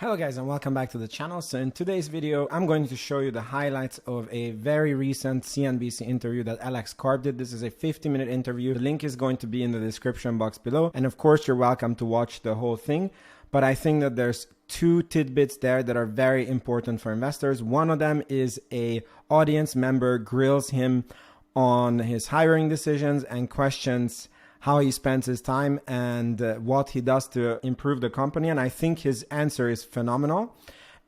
Hello guys and welcome back to the channel. So in today's video, I'm going to show you the highlights of a very recent CNBC interview that Alex Karp did. This is a 50-minute interview. The link is going to be in the description box below. And of course, you're welcome to watch the whole thing. But I think that there's two tidbits there that are very important for investors. One of them is a audience member grills him on his hiring decisions and questions how he spends his time and what he does to improve the company. And I think his answer is phenomenal.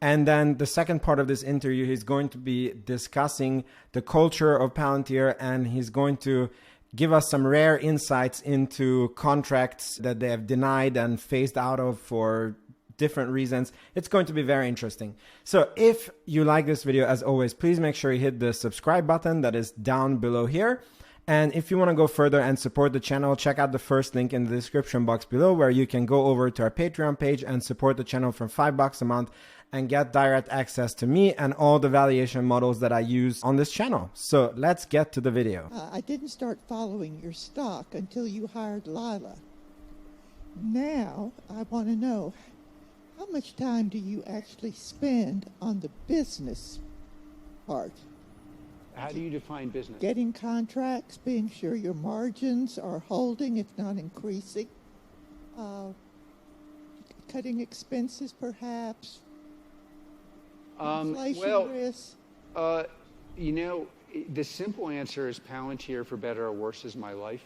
And then the second part of this interview, he's going to be discussing the culture of Palantir, and he's going to give us some rare insights into contracts that they have denied and phased out of for different reasons. It's going to be very interesting. So if you like this video, as always, please make sure you hit the subscribe button that is down below here. And if you want to go further and support the channel, check out the first link in the description box below, where you can go over to our Patreon page and support the channel from $5 a month and get direct access to me and all the valuation models that I use on this channel. So let's get to the video. I didn't start following your stock until you hired Lila. Now I want to know, how much time do you actually spend on the business part? How do you define business? Getting contracts, being sure your margins are holding, if not increasing, cutting expenses perhaps, inflation risk. The simple answer is Palantir, for better or worse, is my life.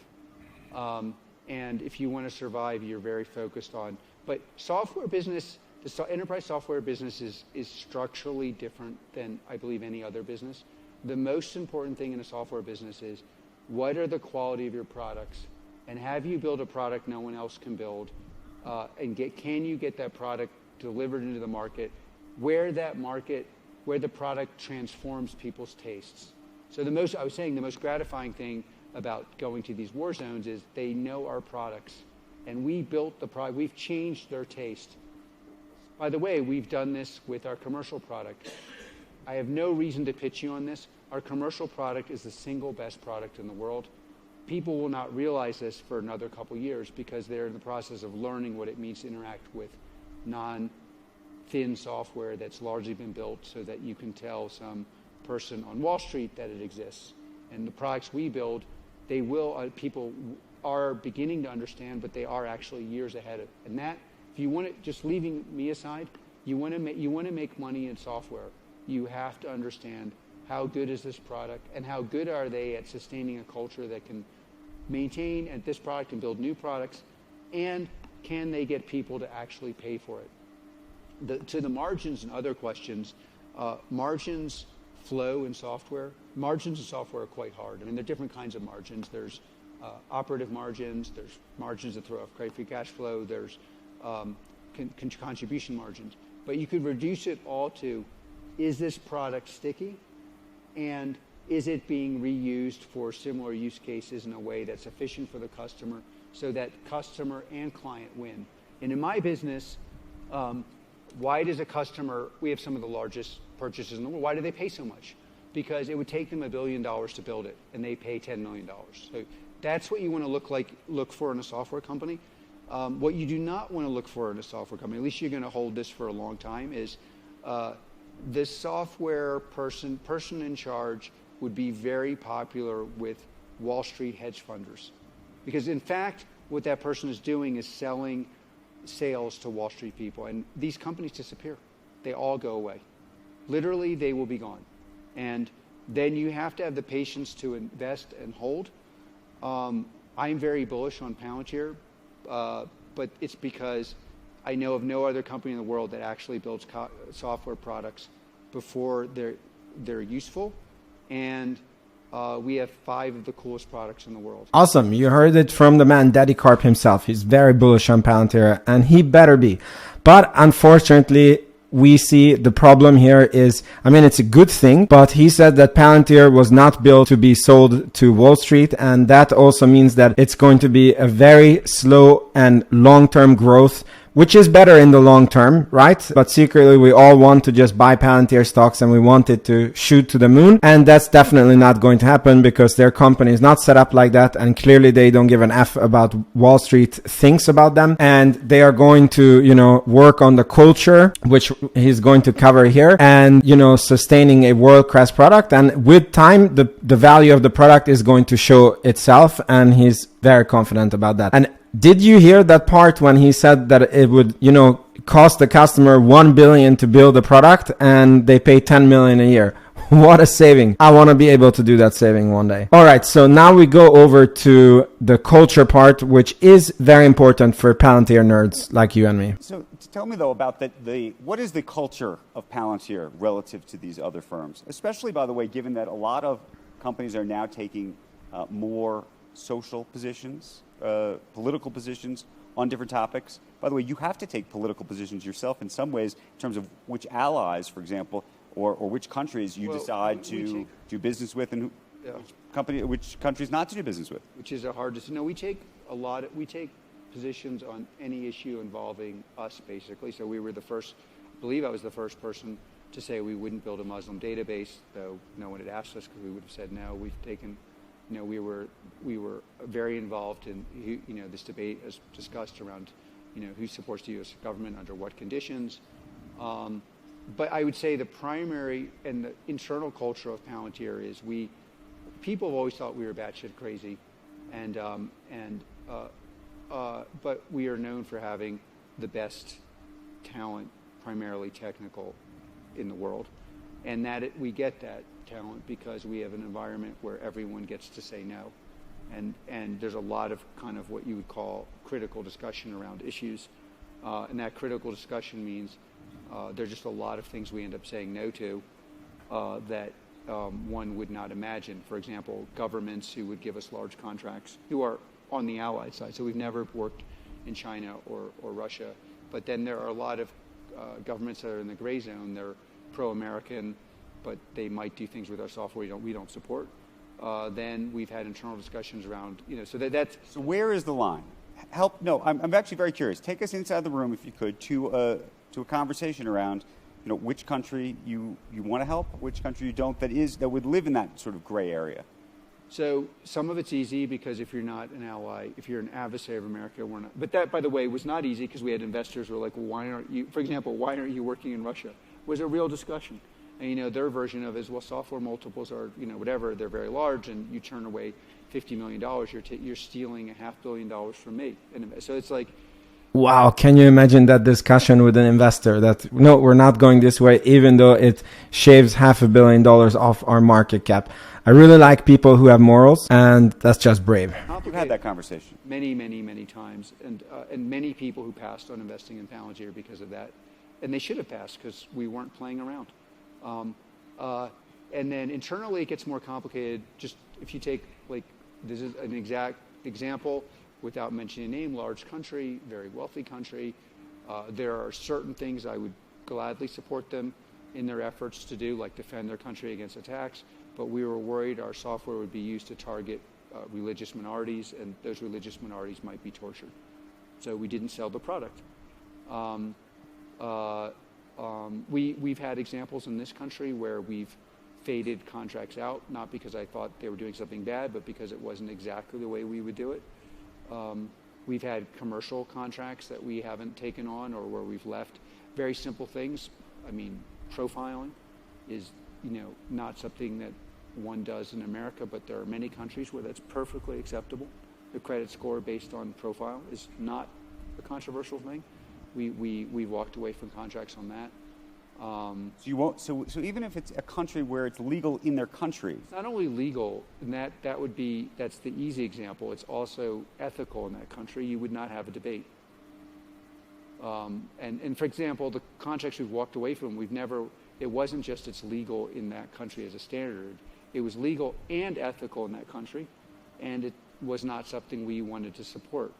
And if you want to survive, you're very focused on. But software business, the enterprise software business is structurally different than, I believe, any other business. The most important thing in a software business is, what are the quality of your products, and have you built a product no one else can build, can you get that product delivered into the market where the product transforms people's tastes. So the most gratifying thing about going to these war zones is they know our products, and we built the product, we've changed their taste. By the way, we've done this with our commercial product. I have no reason to pitch you on this. Our commercial product is the single best product in the world. People will not realize this for another couple years because they're in the process of learning what it means to interact with non-thin software that's largely been built so that you can tell some person on Wall Street that it exists. And the products we build, people are beginning to understand, but they are actually years ahead of. And that, if you want to, just leaving me aside, you want to make money in software, you have to understand how good is this product and how good are they at sustaining a culture that can maintain at this product and build new products, and can they get people to actually pay for it. To the margins and other questions, margins flow in software. Margins in software are quite hard. I mean, there are different kinds of margins. There's operative margins, there's margins that throw off free cash flow, there's contribution margins. But you could reduce it all to, is this product sticky? And is it being reused for similar use cases in a way that's efficient for the customer so that customer and client win? And in my business, why does a customer, we have some of the largest purchases in the world, why do they pay so much? Because it would take them $1 billion to build it, and they pay $10 million. So that's what you want to look for in a software company. What you do not want to look for in a software company, at least you're going to hold this for a long time, is this software person in charge would be very popular with Wall Street hedge funders. Because in fact, what that person is doing is selling sales to Wall Street people. And these companies disappear. They all go away. Literally, they will be gone. And then you have to have the patience to invest and hold. I'm very bullish on Palantir, but it's because I know of no other company in the world that actually builds software products before they're useful, and we have 5 of the coolest products in the world. Awesome. You heard it from the man, Daddy Karp himself. He's very bullish on Palantir, and he better be. But unfortunately, we see the problem here is, I mean, it's a good thing, but he said that Palantir was not built to be sold to Wall Street. And that also means that it's going to be a very slow and long-term growth which is better in the long term, right? But secretly, we all want to just buy Palantir stocks and we want it to shoot to the moon. And that's definitely not going to happen because their company is not set up like that. And clearly they don't give an F about Wall Street thinks about them. And they are going to, work on the culture, which he's going to cover here, and, sustaining a world-class product. And with time, the value of the product is going to show itself. And he's very confident about that. And did you hear that part when he said that it would, cost the customer $1 billion to build a product and they pay $10 million a year? What a saving. I want to be able to do that saving one day. All right. So now we go over to the culture part, which is very important for Palantir nerds like you and me. So tell me, though, about what is the culture of Palantir relative to these other firms? Especially, by the way, given that a lot of companies are now taking more social positions, political positions on different topics. By the way, you have to take political positions yourself in some ways in terms of which allies, for example, or which countries you decide to do business with and which countries not to do business with. Which is a hard decision. No, we take positions on any issue involving us, basically. So we were I believe I was the first person to say we wouldn't build a Muslim database, though no one had asked us because we would have said no. We've taken, we were very involved in, this debate as discussed around, who supports the U.S. government under what conditions. But I would say the primary and the internal culture of Palantir is people have always thought we were batshit crazy, but we are known for having the best talent, primarily technical, in the world, and we get that talent because we have an environment where everyone gets to say no, and there's a lot of kind of what you would call critical discussion around issues, and that critical discussion means there's just a lot of things we end up saying no to that one would not imagine. For example, governments who would give us large contracts who are on the allied side. So we've never worked in China or Russia. But then there are a lot of governments that are in the gray zone. They're pro-American, but they might do things with our software we don't support. Then we've had internal discussions around, so that's... So where is the line? I'm actually very curious. Take us inside the room, if you could, to a conversation around, which country you want to help, which country you don't, that would live in that sort of gray area. So some of it's easy because if you're not an ally, if you're an adversary of America, we're not. But that, by the way, was not easy because we had investors who were like, well, why aren't you working in Russia? It was a real discussion. And, their version of it is, well, software multiples are, whatever, they're very large, and you turn away $50 million, you're stealing $500 million from me. And so it's like... Wow, can you imagine that discussion with an investor that, no, we're not going this way, even though it shaves $500 million off our market cap? I really like people who have morals, and that's just brave. You've had that conversation. Many, many, many times, and many people who passed on investing in Palantir because of that. And they should have passed because we weren't playing around. And then internally it gets more complicated. Just if you take, this is an exact example, without mentioning a name, large country, very wealthy country. There are certain things I would gladly support them in their efforts to do, like defend their country against attacks. But we were worried our software would be used to target religious minorities, and those religious minorities might be tortured. So we didn't sell the product. We've had examples in this country where we've faded contracts out, not because I thought they were doing something bad, but because it wasn't exactly the way we would do it. We've had commercial contracts that we haven't taken on or where we've left. Very simple things. I mean, profiling is, not something that one does in America, but there are many countries where that's perfectly acceptable. The credit score based on profile is not a controversial thing. We walked away from contracts on that. So you won't. So even if it's a country where it's legal in their country, it's not only legal, and that's the easy example. It's also ethical in that country. You would not have a debate. And for example, the contracts we've walked away from, it wasn't just it's legal in that country as a standard. It was legal and ethical in that country, and it was not something we wanted to support.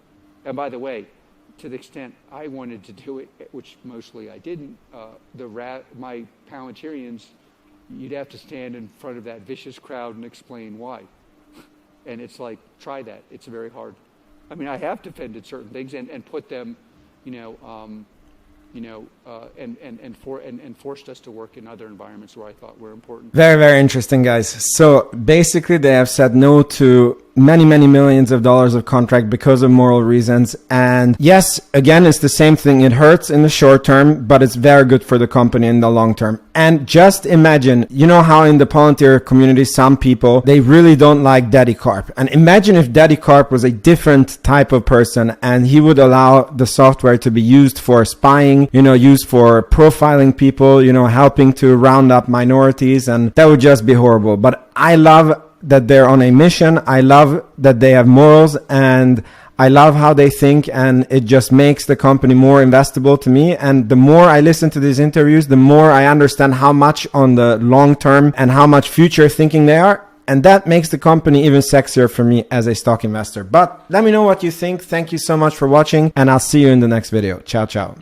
And by the way, to the extent I wanted to do it, which mostly I didn't, my Palantirians, you'd have to stand in front of that vicious crowd and explain why. And it's like, try that. It's very hard. I mean, I have defended certain things and put them and forced us to work in other environments where I thought were important. Very, very interesting, guys. So basically they have said no to many millions of dollars of contract because of moral reasons. And yes, again, it's the same thing. It hurts in the short term, but it's very good for the company in the long term. And just imagine, you know how in the Palantir community, some people, they really don't like Daddy Karp. And imagine if Daddy Karp was a different type of person and he would allow the software to be used for spying, used for profiling people, helping to round up minorities. And that would just be horrible. But I love that they're on a mission. I love that they have morals, and I love how they think, and it just makes the company more investable to me. And the more I listen to these interviews, the more I understand how much on the long term and how much future thinking they are. And that makes the company even sexier for me as a stock investor. But let me know what you think. Thank you so much for watching, and I'll see you in the next video. Ciao, ciao.